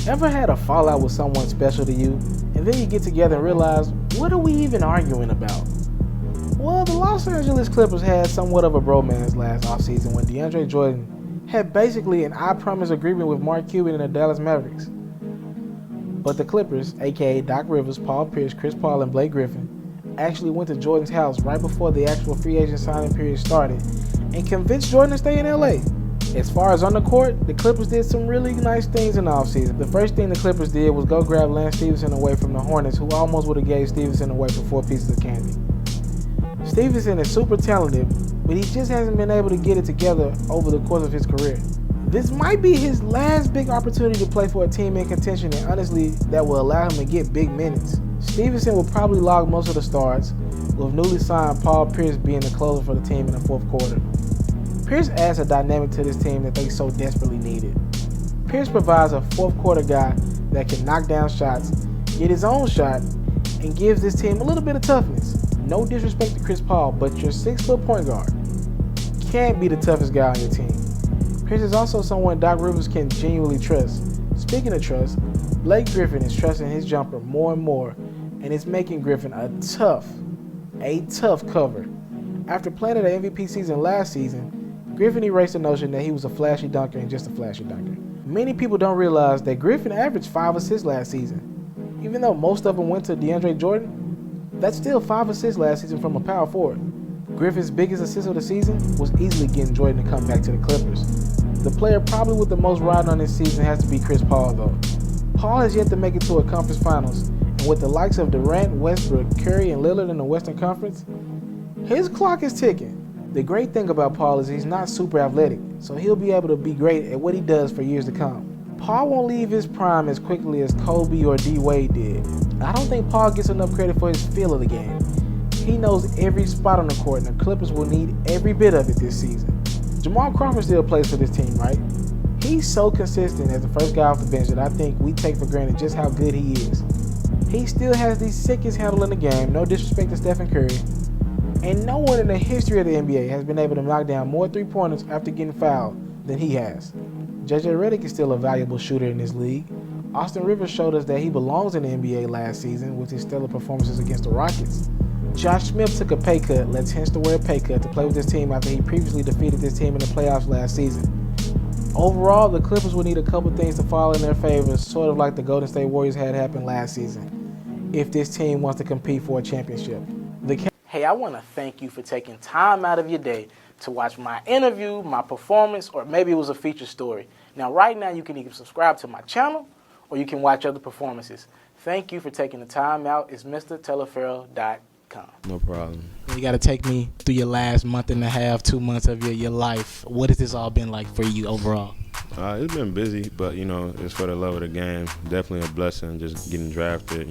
Ever had a fallout with someone special to you, and then you get together and realize, what are we even arguing about? Well, the Los Angeles Clippers had somewhat of a bromance last offseason when DeAndre Jordan had basically an I promise agreement with Mark Cuban and the Dallas Mavericks. But the Clippers, aka Doc Rivers, Paul Pierce, Chris Paul, and Blake Griffin, actually went to Jordan's house right before the actual free agent signing period started and convinced Jordan to stay in LA. As far as on the court, the Clippers did some really nice things in the offseason. The first thing the Clippers did was go grab Lance Stephenson away from the Hornets, who almost would have gave Stephenson away for 4 pieces of candy. Stephenson is super talented, but he just hasn't been able to get it together over the course of his career. This might be his last big opportunity to play for a team in contention, and honestly, that will allow him to get big minutes. Stephenson will probably log most of the starts, with newly signed Paul Pierce being the closer for the team in the fourth quarter. Pierce adds a dynamic to this team that they so desperately needed. Pierce provides a fourth quarter guy that can knock down shots, get his own shot, and gives this team a little bit of toughness. No disrespect to Chris Paul, but your 6-foot point guard can't be the toughest guy on your team. Pierce is also someone Doc Rivers can genuinely trust. Speaking of trust, Blake Griffin is trusting his jumper more and more, and it's making Griffin a tough cover. After playing at an MVP season last season, Griffin erased the notion that he was a flashy dunker and just a flashy dunker. Many people don't realize that Griffin averaged 5 assists last season. Even though most of them went to DeAndre Jordan, that's still 5 assists last season from a power forward. Griffin's biggest assist of the season was easily getting Jordan to come back to the Clippers. The player probably with the most riding on this season has to be Chris Paul though. Paul has yet to make it to a conference finals, and with the likes of Durant, Westbrook, Curry, and Lillard in the Western Conference, his clock is ticking. The great thing about Paul is he's not super athletic, so he'll be able to be great at what he does for years to come. Paul won't leave his prime as quickly as Kobe or D. Wade did. I don't think Paul gets enough credit for his feel of the game. He knows every spot on the court, and the Clippers will need every bit of it this season. Jamal Crawford still plays for this team, right? He's so consistent as the first guy off the bench that I think we take for granted just how good he is. He still has the sickest handle in the game, no disrespect to Stephen Curry, and no one in the history of the NBA has been able to knock down more three-pointers after getting fouled than he has. JJ Redick is still a valuable shooter in this league. Austin Rivers showed us that he belongs in the NBA last season with his stellar performances against the Rockets. Josh Smith took a pay cut, lets Hinch to wear a pay cut to play with this team after he previously defeated this team in the playoffs last season. Overall, the Clippers will need a couple things to fall in their favor, sort of like the Golden State Warriors had happen last season, if this team wants to compete for a championship. Hey, I want to thank you for taking time out of your day to watch my interview, my performance, or maybe it was a feature story. Now, right now, you can either subscribe to my channel or you can watch other performances. Thank you for taking the time out. It's Itsmrtaliaferro.com. No problem. You got to take me through your last month and a half, 2 months of your life. What has this all been like for you overall? It's been busy, but, it's for the love of the game. Definitely a blessing just getting drafted.